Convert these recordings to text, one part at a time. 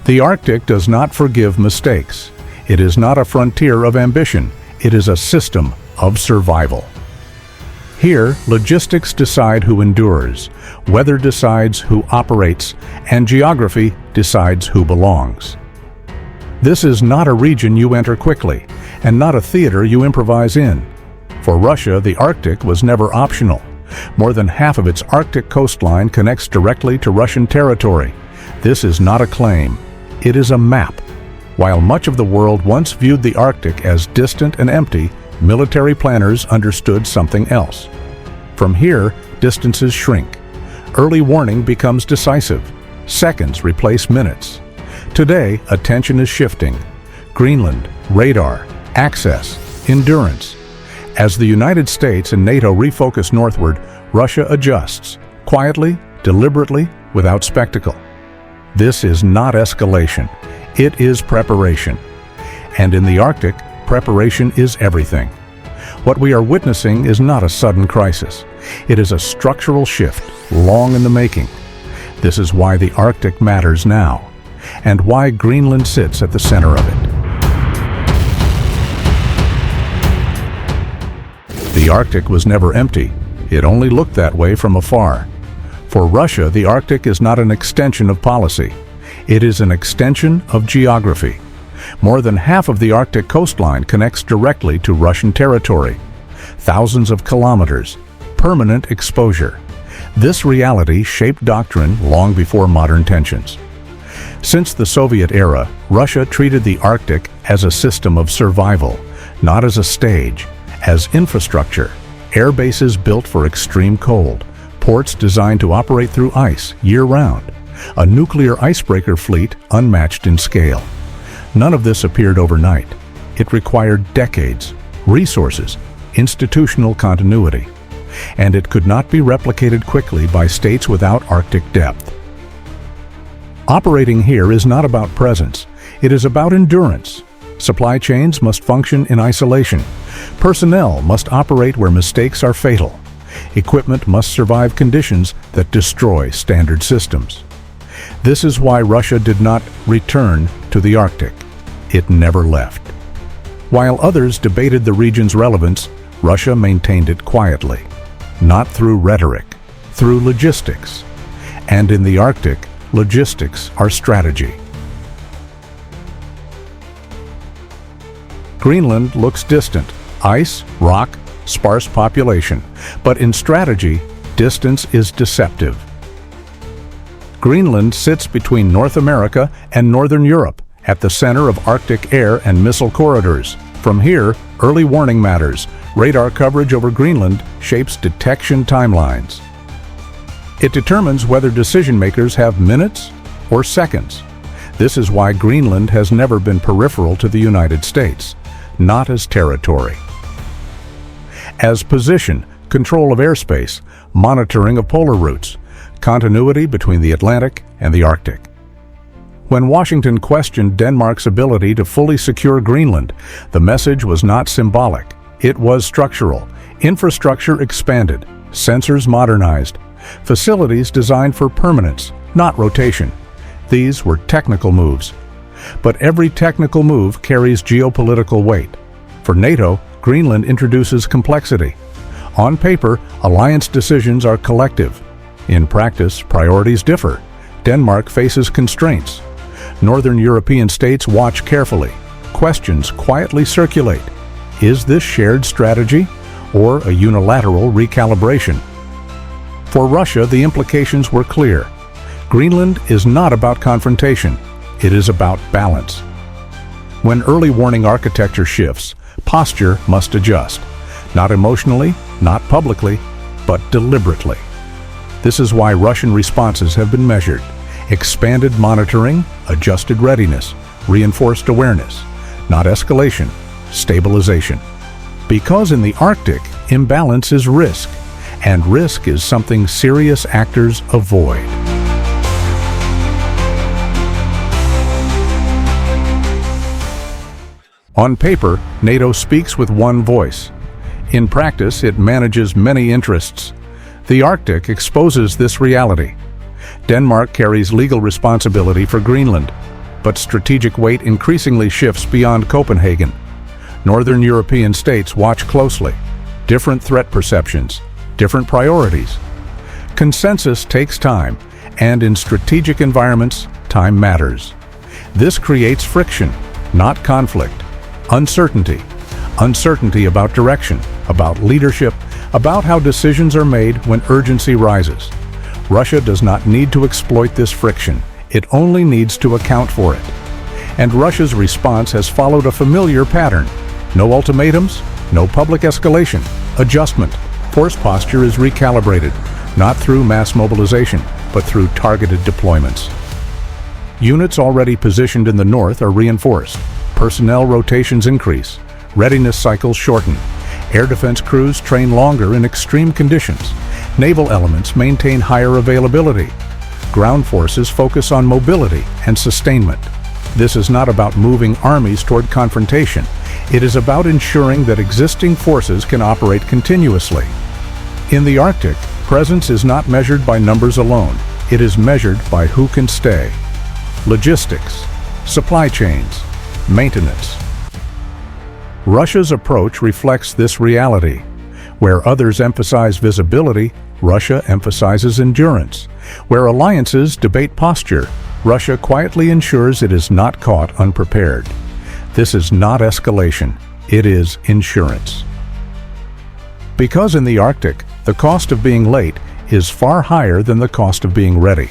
The Arctic does not forgive mistakes. It is not a frontier of ambition. It is a system of survival. Here, logistics decide who endures, weather decides who operates, and geography decides who belongs. This is not a region you enter quickly, and not a theater you improvise in. For Russia, the Arctic was never optional. More than half of its Arctic coastline connects directly to Russian territory. This is not a claim. It is a map. While much of the world once viewed the Arctic as distant and empty, military planners understood something else. From here, distances shrink. Early warning becomes decisive. Seconds replace minutes. Today, attention is shifting. Greenland, radar, access, endurance. As the United States and NATO refocus northward, Russia adjusts, quietly, deliberately, without spectacle. This is not escalation. It is preparation. And in the Arctic, preparation is everything. What we are witnessing is not a sudden crisis. It is a structural shift, long in the making. This is why the Arctic matters now, and why Greenland sits at the center of it. The Arctic was never empty. It only looked that way from afar. For Russia, the Arctic is not an extension of policy. It is an extension of geography. More than half of the Arctic coastline connects directly to Russian territory. Thousands of kilometers, permanent exposure. This reality shaped doctrine long before modern tensions. Since the Soviet era, Russia treated the Arctic as a system of survival, not as a stage, as infrastructure, air bases built for extreme cold, ports designed to operate through ice year-round, a nuclear icebreaker fleet unmatched in scale. None of this appeared overnight. It required decades, resources, institutional continuity, and it could not be replicated quickly by states without Arctic depth. Operating here is not about presence. It is about endurance. Supply chains must function in isolation. Personnel must operate where mistakes are fatal. Equipment must survive conditions that destroy standard systems. This is why Russia did not return to the Arctic. It never left. While others debated the region's relevance, Russia maintained it quietly, not through rhetoric, through logistics. And in the Arctic, logistics are strategy. Greenland looks distant. Ice, rock, sparse population. But in strategy, distance is deceptive. Greenland sits between North America and Northern Europe, at the center of Arctic air and missile corridors. From here, early warning matters. Radar coverage over Greenland shapes detection timelines. It determines whether decision-makers have minutes or seconds. This is why Greenland has never been peripheral to the United States, not as territory. As position, control of airspace, monitoring of polar routes, continuity between the Atlantic and the Arctic. When Washington questioned Denmark's ability to fully secure Greenland, the message was not symbolic. It was structural. Infrastructure expanded, sensors modernized, facilities designed for permanence, not rotation. These were technical moves. But every technical move carries geopolitical weight. For NATO, Greenland introduces complexity. On paper, alliance decisions are collective. In practice, priorities differ. Denmark faces constraints. Northern European states watch carefully. Questions quietly circulate. Is this shared strategy or a unilateral recalibration? For Russia, the implications were clear. Greenland is not about confrontation. It is about balance. When early warning architecture shifts, posture must adjust. Not emotionally, not publicly, but deliberately. This is why Russian responses have been measured. Expanded monitoring, adjusted readiness, reinforced awareness. Not escalation, stabilization. Because in the Arctic, imbalance is risk, and risk is something serious actors avoid. On paper, NATO speaks with one voice. In practice, it manages many interests. The Arctic exposes this reality. Denmark carries legal responsibility for Greenland. but strategic weight increasingly shifts beyond Copenhagen. Northern European states watch closely. Different threat perceptions, different priorities. Consensus takes time, and in strategic environments, time matters. This creates friction, not conflict. Uncertainty. Uncertainty about direction, about leadership, about how decisions are made when urgency rises. Russia does not need to exploit this friction. It only needs to account for it. And Russia's response has followed a familiar pattern. No ultimatums, no public escalation, adjustment. Force posture is recalibrated, not through mass mobilization, but through targeted deployments. Units already positioned in the north are reinforced. Personnel rotations increase. Readiness cycles shorten. Air defense crews train longer in extreme conditions. Naval elements maintain higher availability. Ground forces focus on mobility and sustainment. This is not about moving armies toward confrontation. It is about ensuring that existing forces can operate continuously. In the Arctic, presence is not measured by numbers alone. It is measured by who can stay. Logistics, supply chains, maintenance. Russia's approach reflects this reality. Where others emphasize visibility, Russia emphasizes endurance. Where alliances debate posture, Russia quietly ensures it is not caught unprepared. This is not escalation, it is insurance. Because in the Arctic, the cost of being late is far higher than the cost of being ready.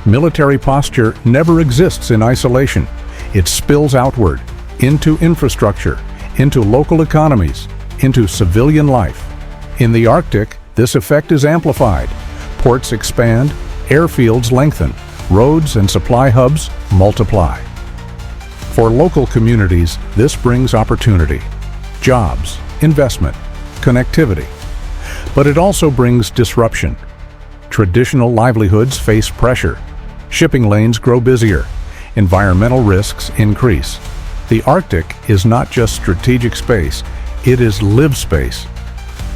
Military posture never exists in isolation. It spills outward, into infrastructure, into local economies, into civilian life. In the Arctic, this effect is amplified. Ports expand, airfields lengthen, roads and supply hubs multiply. For local communities, this brings opportunity, jobs, investment, connectivity. But it also brings disruption. Traditional livelihoods face pressure. Shipping lanes grow busier. Environmental risks increase. The Arctic is not just strategic space, it is live space.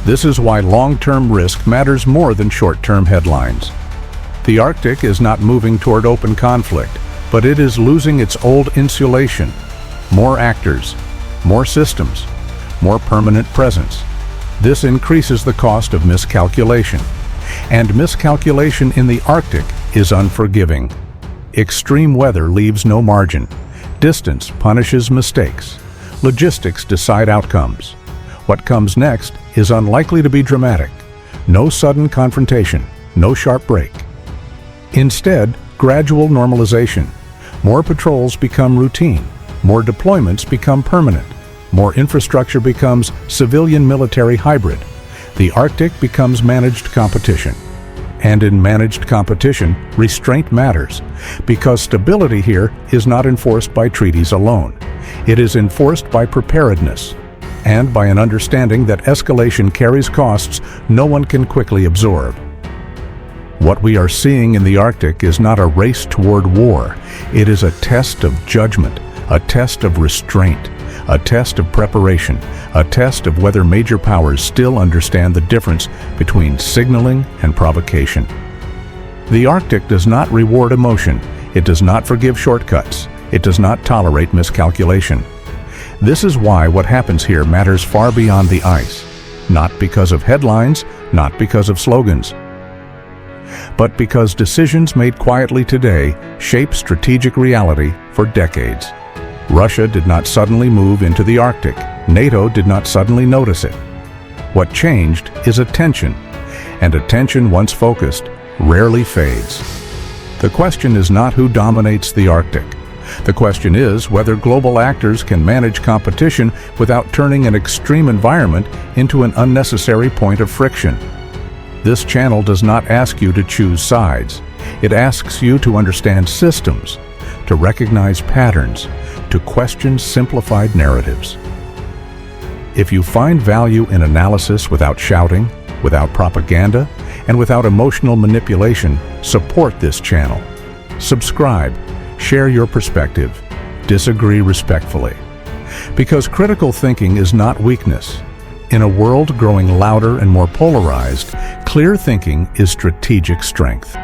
This is why long-term risk matters more than short-term headlines. The Arctic is not moving toward open conflict, but it is losing its old insulation. More actors, more systems, more permanent presence. This increases the cost of miscalculation. And miscalculation in the Arctic is unforgiving. Extreme weather leaves no margin. Distance punishes mistakes. Logistics decide outcomes. What comes next is unlikely to be dramatic. No sudden confrontation, no sharp break. Instead, gradual normalization. More patrols become routine. More deployments become permanent. More infrastructure becomes civilian-military hybrid. The Arctic becomes managed competition. And in managed competition, restraint matters, because stability here is not enforced by treaties alone. It is enforced by preparedness, and by an understanding that escalation carries costs no one can quickly absorb. What we are seeing in the Arctic is not a race toward war. It is a test of judgment, a test of restraint, a test of preparation, a test of whether major powers still understand the difference between signaling and provocation. The Arctic does not reward emotion. It does not forgive shortcuts. It does not tolerate miscalculation. This is why what happens here matters far beyond the ice. Not because of headlines, not because of slogans, but because decisions made quietly today shape strategic reality for decades. Russia did not suddenly move into the Arctic. NATO did not suddenly notice it. What changed is attention, and attention once focused rarely fades. The question is not who dominates the Arctic. The question is whether global actors can manage competition without turning an extreme environment into an unnecessary point of friction. This channel does not ask you to choose sides. It asks you to understand systems, to recognize patterns, to question simplified narratives. If you find value in analysis without shouting, without propaganda, and without emotional manipulation, support this channel. Subscribe, share your perspective, disagree respectfully. Because critical thinking is not weakness. In a world growing louder and more polarized, clear thinking is strategic strength.